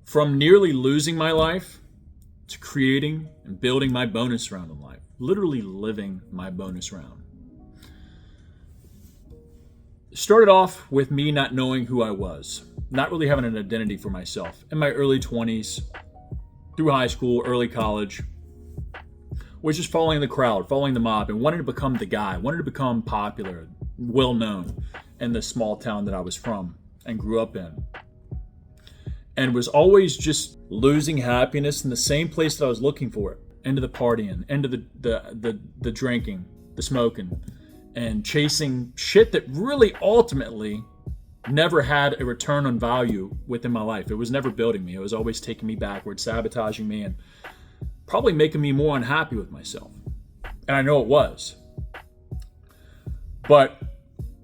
From nearly losing my life to creating and building my bonus round in life, literally living my bonus round. Started off with me not knowing who I was, not really having an identity for myself. In my early 20s, through high school, early college, was just following the crowd, following the mob, and wanted to become the guy, wanted to become popular, well known in the small town that I was from and grew up in. And was always just losing happiness in the same place that I was looking for it. Into the partying, into the drinking, the smoking, and chasing shit that really ultimately never had a return on value within my life. It was never building me. It was always taking me backwards, sabotaging me, and probably making me more unhappy with myself. And I know it was. But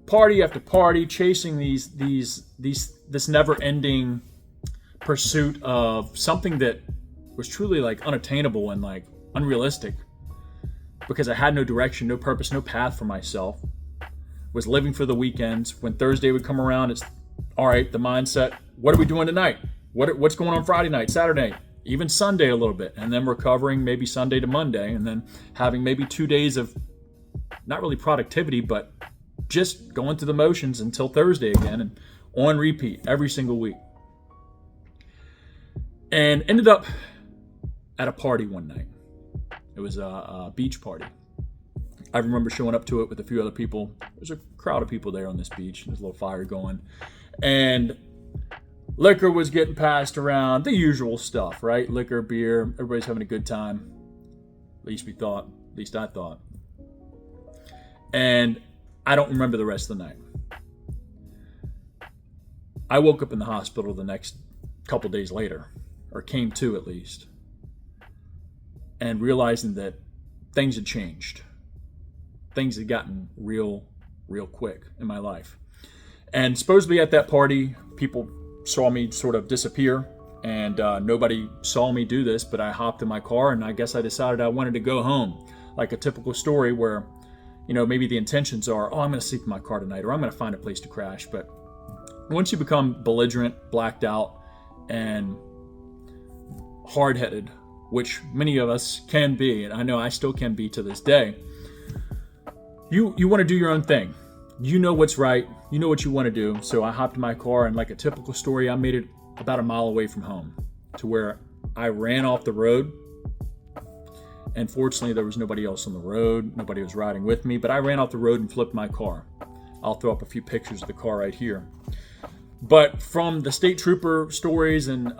party after party, chasing this never-ending pursuit of something that was truly like unattainable and like unrealistic, because I had no direction, no purpose, no path for myself. Was living for the weekends. When Thursday would come around, it's all right, the mindset, what are we doing tonight? What's going on Friday night, Saturday, even Sunday a little bit, and then recovering maybe Sunday to Monday, and then having maybe 2 days of not really productivity, but just going through the motions until Thursday again, and on repeat every single week. And ended up at a party one night. It was a beach party. I remember showing up to it with a few other people. There's a crowd of people there on this beach. There's a little fire going. And liquor was getting passed around. The usual stuff, right? Liquor, beer. Everybody's having a good time. At least we thought. At least I thought. And I don't remember the rest of the night. I woke up in the hospital the next couple days later. Or came to, at least. And realizing that things had changed. Things had gotten real quick in my life. And supposedly at that party, people saw me sort of disappear. And nobody saw me do this, but I hopped in my car and I guess I decided I wanted to go home. Like a typical story where, maybe the intentions are, I'm going to sleep in my car tonight, or I'm going to find a place to crash. But once you become belligerent, blacked out, and hard-headed, which many of us can be, and I know I still can be to this day, you want to do your own thing. You know what's right. You know what you want to do. So I hopped in my car, and like a typical story, I made it about a mile away from home to where I ran off the road. And fortunately, there was nobody else on the road. Nobody was riding with me, but I ran off the road and flipped my car. I'll throw up a few pictures of the car right here. But from the state trooper stories and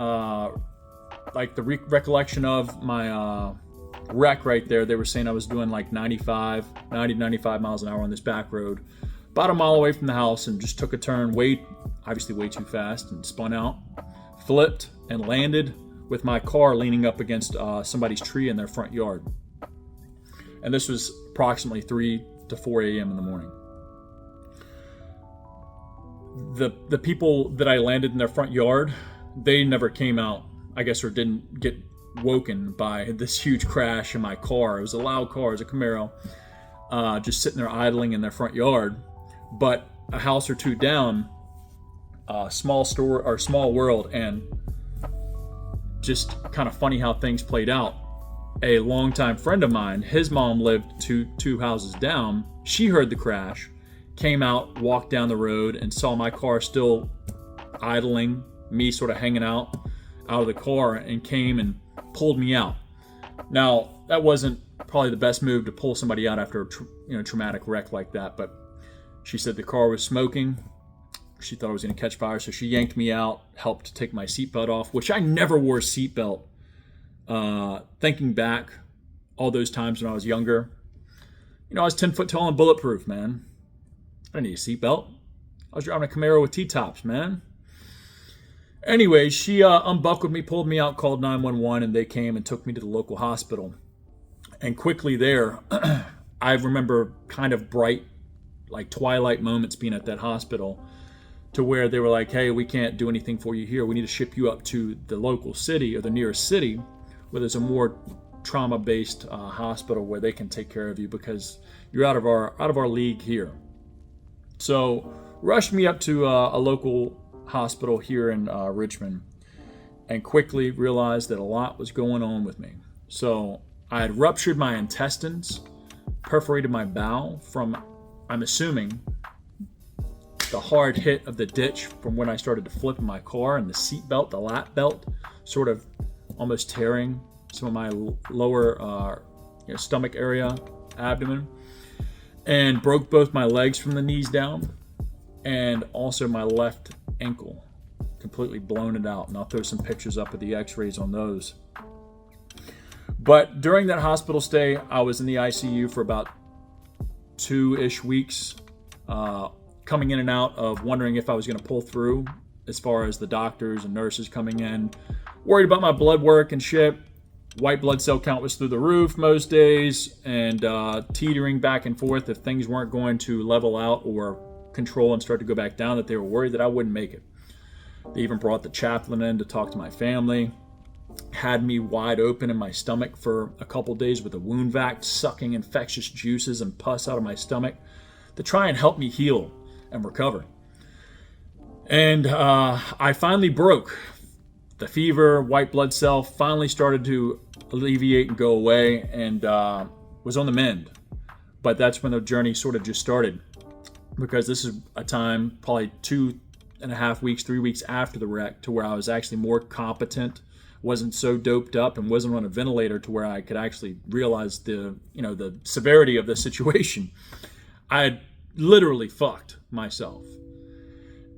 like the recollection of my wreck right there, they were saying I was doing like 90 to 95 miles an hour on this back road, about a mile away from the house, and just took a turn obviously way too fast, and spun out, flipped, and landed with my car leaning up against somebody's tree in their front yard. And this was approximately 3 to 4 a.m. in the morning. The people that I landed in their front yard, they never came out, I guess, or didn't get woken by this huge crash in my car. It was a loud car, it was a Camaro, just sitting there idling in their front yard. But a house or two down, small store or small world, and just kind of funny how things played out. A longtime friend of mine, his mom lived two houses down. She heard the crash, came out, walked down the road, and saw my car still idling, me sort of hanging out of the car, and came and pulled me out. Now, that wasn't probably the best move to pull somebody out after a traumatic wreck like that, but she said the car was smoking. She thought I was going to catch fire, so she yanked me out, helped take my seatbelt off, which I never wore a seatbelt. Thinking back, all those times when I was younger, I was 10 foot tall and bulletproof, man. I didn't need a seatbelt. I was driving a Camaro with T-tops, man. Anyway, she unbuckled me, pulled me out, called 911, and they came and took me to the local hospital. And quickly there, I remember kind of bright, like twilight moments being at that hospital, to where they were like, hey, we can't do anything for you here. We need to ship you up to the local city or the nearest city where there's a more trauma-based hospital where they can take care of you because you're out of our league here. So rushed me up to a local hospital here in Richmond. and quickly realized that a lot was going on with me. So I had ruptured my intestines, perforated my bowel from, I'm assuming, the hard hit of the ditch from when I started to flip in my car, and the seat belt, the lap belt, sort of almost tearing some of my lower stomach area, abdomen, and broke both my legs from the knees down, and also my left ankle, completely blown it out. And I'll throw some pictures up of the x-rays on those. But during that hospital stay, I was in the ICU for about 2-ish weeks, coming in and out of wondering if I was going to pull through, as far as the doctors and nurses coming in, worried about my blood work and shit. White blood cell count was through the roof most days, and teetering back and forth if things weren't going to level out or control and start to go back down, that they were worried that I wouldn't make it. They even brought the chaplain in to talk to my family, had me wide open in my stomach for a couple days with a wound vac, sucking infectious juices and pus out of my stomach to try and help me heal and recover. And I finally broke. The fever, white blood cell finally started to alleviate and go away, and was on the mend. But that's when the journey sort of just started, because this is a time, probably 2.5 weeks, 3 weeks after the wreck, to where I was actually more competent, wasn't so doped up, and wasn't on a ventilator, to where I could actually realize the severity of the situation. I had literally fucked myself.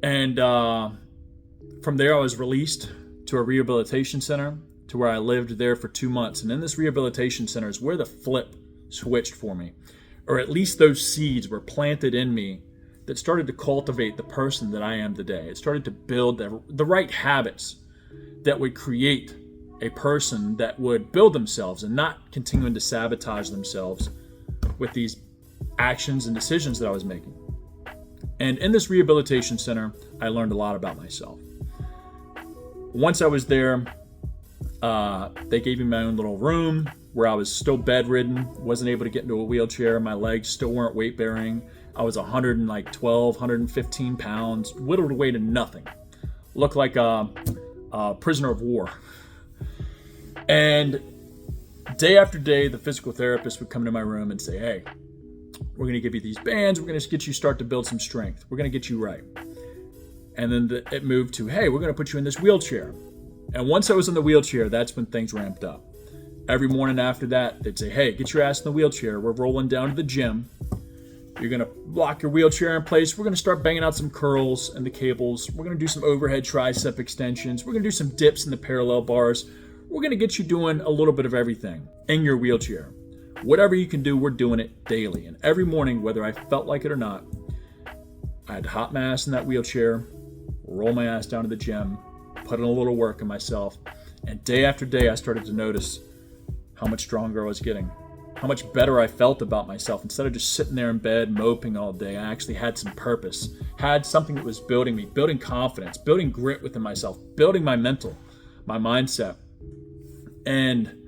And from there I was released to a rehabilitation center, to where I lived there for 2 months. And in this rehabilitation center is where the flip switched for me, or at least those seeds were planted in me that started to cultivate the person that I am today. It started to build the right habits that would create a person that would build themselves and not continuing to sabotage themselves with these actions and decisions that I was making. And in this rehabilitation center, I learned a lot about myself. Once I was there, they gave me my own little room where I was still bedridden, wasn't able to get into a wheelchair. My legs still weren't weight bearing. I was 112, 115 pounds, whittled away to nothing. Looked like a prisoner of war. And day after day, the physical therapist would come to my room and say, hey, we're going to give you these bands. We're going to get you start to build some strength. We're going to get you right. And then it moved to, hey, we're going to put you in this wheelchair. And once I was in the wheelchair, that's when things ramped up. Every morning after that, they'd say, hey, get your ass in the wheelchair. We're rolling down to the gym. You're going to lock your wheelchair in place. We're going to start banging out some curls and the cables. We're going to do some overhead tricep extensions. We're going to do some dips in the parallel bars. We're going to get you doing a little bit of everything in your wheelchair. Whatever you can do, we're doing it daily. And every morning, whether I felt like it or not, I had to hop my ass in that wheelchair, roll my ass down to the gym, put in a little work in myself. And day after day, I started to notice how much stronger I was getting, how much better I felt about myself. Instead of just sitting there in bed moping all day, I actually had some purpose, had something that was building me, building confidence, building grit within myself, building my mental, my mindset. And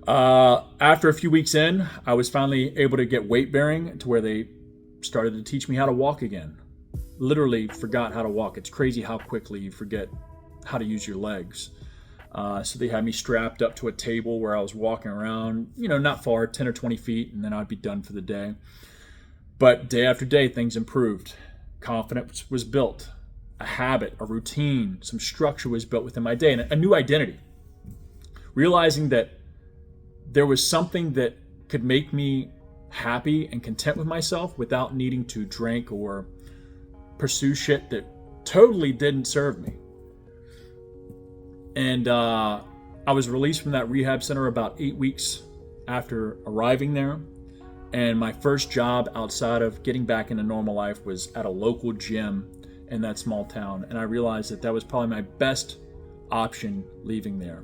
after a few weeks in, I was finally able to get weight bearing to where they started to teach me how to walk again. Literally forgot how to walk. It's crazy how quickly you forget how to use your legs. So they had me strapped up to a table where I was walking around, not far, 10 or 20 feet, and then I'd be done for the day. But day after day, things improved. Confidence was built. A habit, a routine, some structure was built within my day, and a new identity. Realizing that there was something that could make me happy and content with myself without needing to drink or pursue shit that totally didn't serve me. And I was released from that rehab center about 8 weeks after arriving there. And my first job outside of getting back into normal life was at a local gym in that small town. And I realized that was probably my best option leaving there.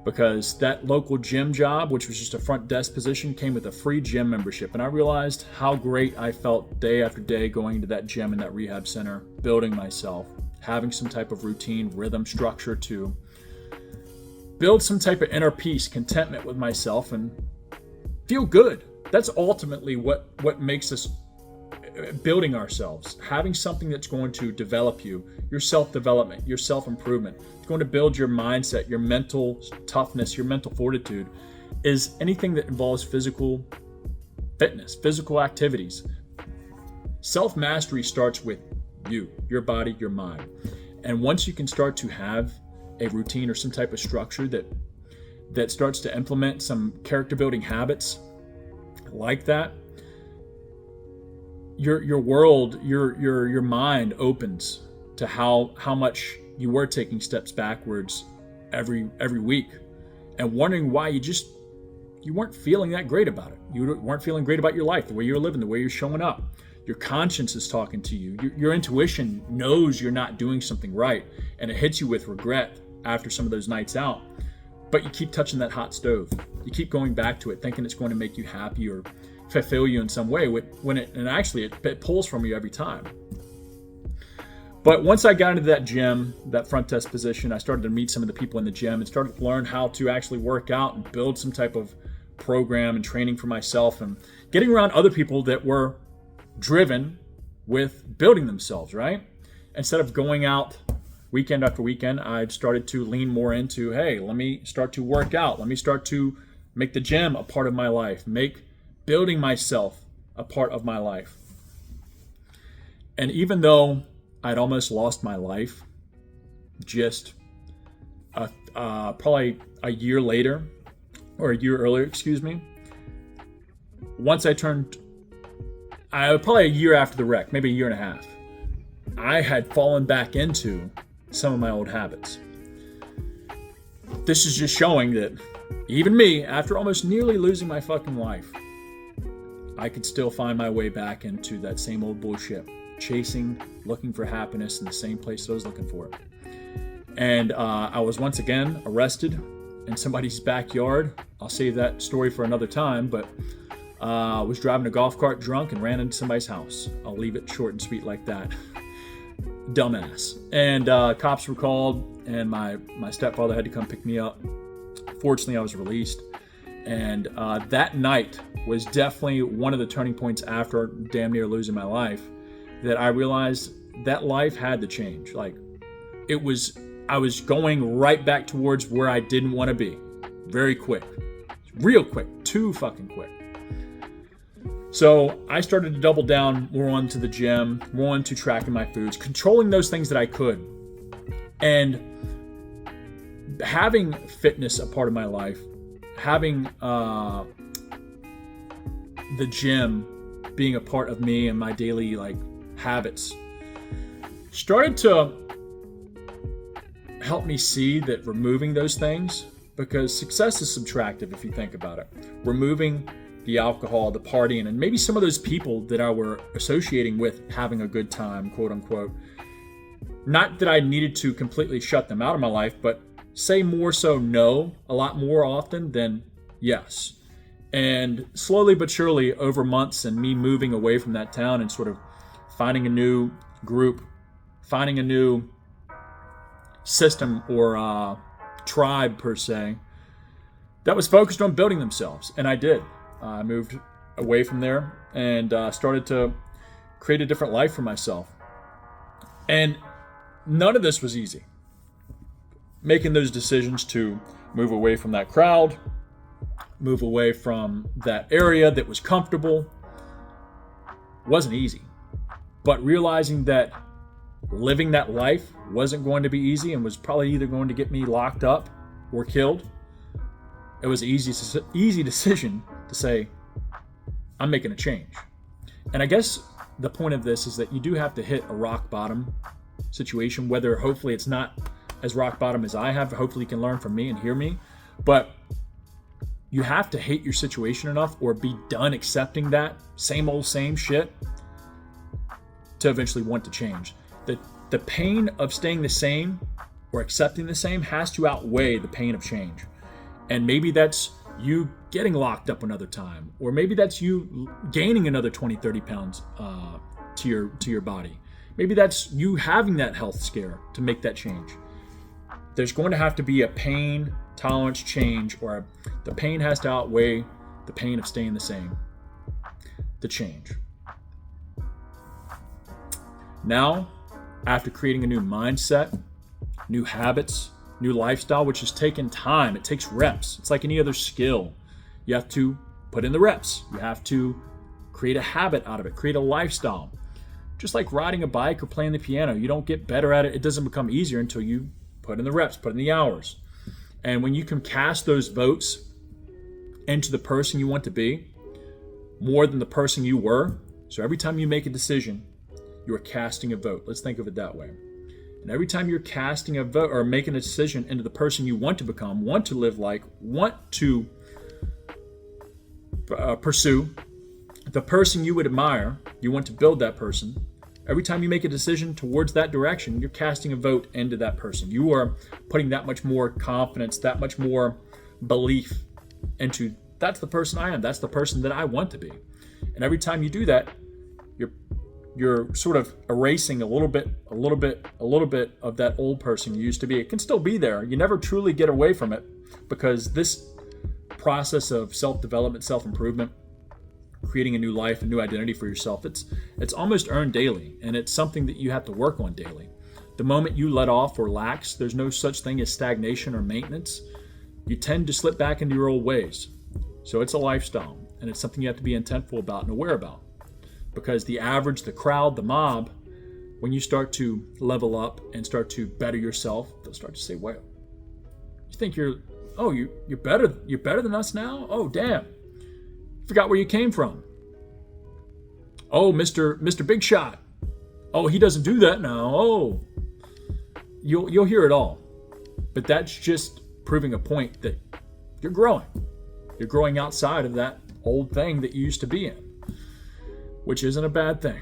Because that local gym job, which was just a front desk position, came with a free gym membership. And I realized how great I felt day after day going to that gym in that rehab center, building myself, having some type of routine, rhythm, structure to build some type of inner peace, contentment with myself, and feel good. That's ultimately what makes us building ourselves, having something that's going to develop you, your self-development, your self-improvement. It's going to build your mindset, your mental toughness, your mental fortitude, is anything that involves physical fitness, physical activities. Self-mastery starts with you, your body, your mind. And once you can start to have a routine or some type of structure that starts to implement some character building habits like that, your world, your mind opens to how much you were taking steps backwards every week, and wondering why you weren't feeling that great about it. You weren't feeling great about your life, the way you're living, the way you're showing up. Your conscience is talking to you. Your intuition knows you're not doing something right, and it hits you with regret after some of those nights out. But you keep touching that hot stove. You keep going back to it, thinking it's going to make you happy or fulfill you in some way, when it pulls from you every time. But once I got into that gym, that front desk position, I started to meet some of the people in the gym and started to learn how to actually work out and build some type of program and training for myself, and getting around other people that were driven with building themselves, right? Instead of going out weekend after weekend, I started to lean more into, hey, let me start to work out. Let me start to make the gym a part of my life, make building myself a part of my life. And even though I'd almost lost my life, just probably a year later, or a year earlier, once probably a year after the wreck, maybe a year and a half, I had fallen back into some of my old habits. This is just showing that even me, after almost nearly losing my fucking life, I could still find my way back into that same old bullshit, chasing, looking for happiness in the same place that I was looking for it. And I was once again arrested in somebody's backyard. I'll save that story for another time, but I was driving a golf cart drunk and ran into somebody's house. I'll leave it short and sweet like that. Dumbass. And cops were called, and my stepfather had to come pick me up. Fortunately, I was released. And that night was definitely one of the turning points after damn near losing my life, that I realized that life had to change. Like, I was going right back towards where I didn't want to be. Very quick. Real quick. Too fucking quick. So I started to double down more onto the gym, more into tracking my foods, controlling those things that I could. And having fitness a part of my life, having the gym being a part of me and my daily habits, started to help me see that removing those things, because success is subtractive if you think about it. Removing the alcohol, the partying, and maybe some of those people that I were associating with having a good time, quote unquote. Not that I needed to completely shut them out of my life, but say more so no a lot more often than yes. And slowly but surely, over months and me moving away from that town and sort of finding a new group, finding a new system or tribe per se, that was focused on building themselves. And I did. I moved away from there and started to create a different life for myself. And none of this was easy. Making those decisions to move away from that crowd, move away from that area that was comfortable, wasn't easy. But realizing that living that life wasn't going to be easy and was probably either going to get me locked up or killed, it was an easy decision to say, I'm making a change. And I guess the point of this is that you do have to hit a rock bottom situation, whether hopefully it's not as rock bottom as I have. Hopefully you can learn from me and hear me. But you have to hate your situation enough or be done accepting that same shit to eventually want to change. The pain of staying the same or accepting the same has to outweigh the pain of change. And maybe that's you getting locked up another time, or maybe that's you gaining another 20, 30 pounds to your body. Maybe that's you having that health scare to make that change. There's going to have to be a pain tolerance change, or the pain has to outweigh the pain of staying the same. The change. Now, after creating a new mindset, new habits, new lifestyle, which has taken time, it takes reps. It's like any other skill. You have to put in the reps. You have to create a habit out of it, create a lifestyle. Just like riding a bike or playing the piano, you don't get better at it. It doesn't become easier until you put in the reps, put in the hours. And when you can cast those votes into the person you want to be, more than the person you were. So every time you make a decision, you are casting a vote. Let's think of it that way. And every time you're casting a vote or making a decision into the person you want to become, want to live like, want to pursue, the person you would admire, you want to build that person. Every time you make a decision towards that direction, you're casting a vote into that person. You are putting that much more confidence, that much more belief into, that's the person I am. That's the person that I want to be. And every time you do that, you're sort of erasing a little bit of that old person you used to be. It can still be there. You never truly get away from it, because this process of self-development, self-improvement, creating a new life, a new identity for yourself, it's almost earned daily, and it's something that you have to work on daily. The moment you let off or lax, there's no such thing as stagnation or maintenance. You tend to slip back into your old ways. So it's a lifestyle, and it's something you have to be intentful about and aware about. Because the average, the crowd, the mob, when you start to level up and start to better yourself, they'll start to say, "Well, you think you're better than us now? Oh, damn. Forgot where you came from. Oh, Mr. Big Shot. Oh, he doesn't do that now. Oh." You'll hear it all. But that's just proving a point that you're growing. You're growing outside of that old thing that you used to be in, which isn't a bad thing.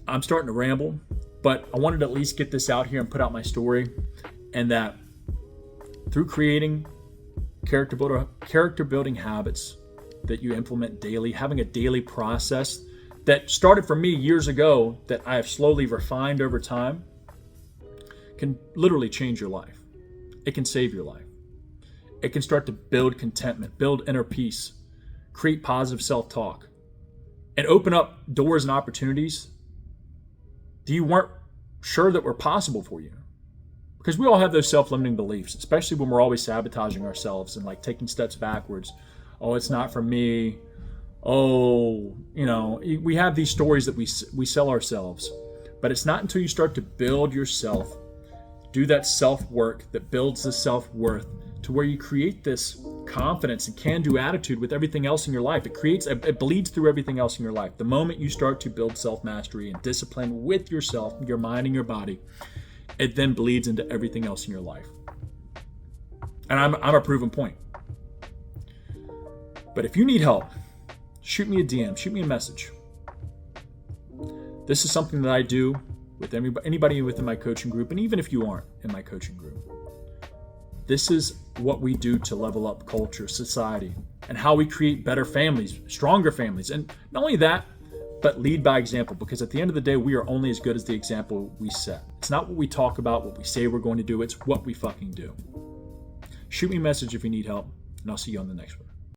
I'm starting to ramble, but I wanted to at least get this out here and put out my story, and that through creating character building habits that you implement daily, having a daily process that started for me years ago that I have slowly refined over time, can literally change your life. It can save your life. It can start to build contentment, build inner peace, create positive self-talk, and open up doors and opportunities that you weren't sure that were possible for you. Because we all have those self-limiting beliefs, especially when we're always sabotaging ourselves and like taking steps backwards. Oh, it's not for me. Oh, we have these stories that we sell ourselves. But it's not until you start to build yourself, do that self-work that builds the self-worth, to where you create this confidence and can-do attitude with everything else in your life. It bleeds through everything else in your life. The moment you start to build self-mastery and discipline with yourself, your mind and your body, it then bleeds into everything else in your life. And I'm a proven point. But if you need help, shoot me a DM, shoot me a message. This is something that I do with anybody within my coaching group, and even if you aren't in my coaching group. This is what we do to level up culture, society, and how we create better families, stronger families. And not only that, but lead by example, because at the end of the day, we are only as good as the example we set. It's not what we talk about, what we say we're going to do, it's what we fucking do. Shoot me a message if you need help, and I'll see you on the next one.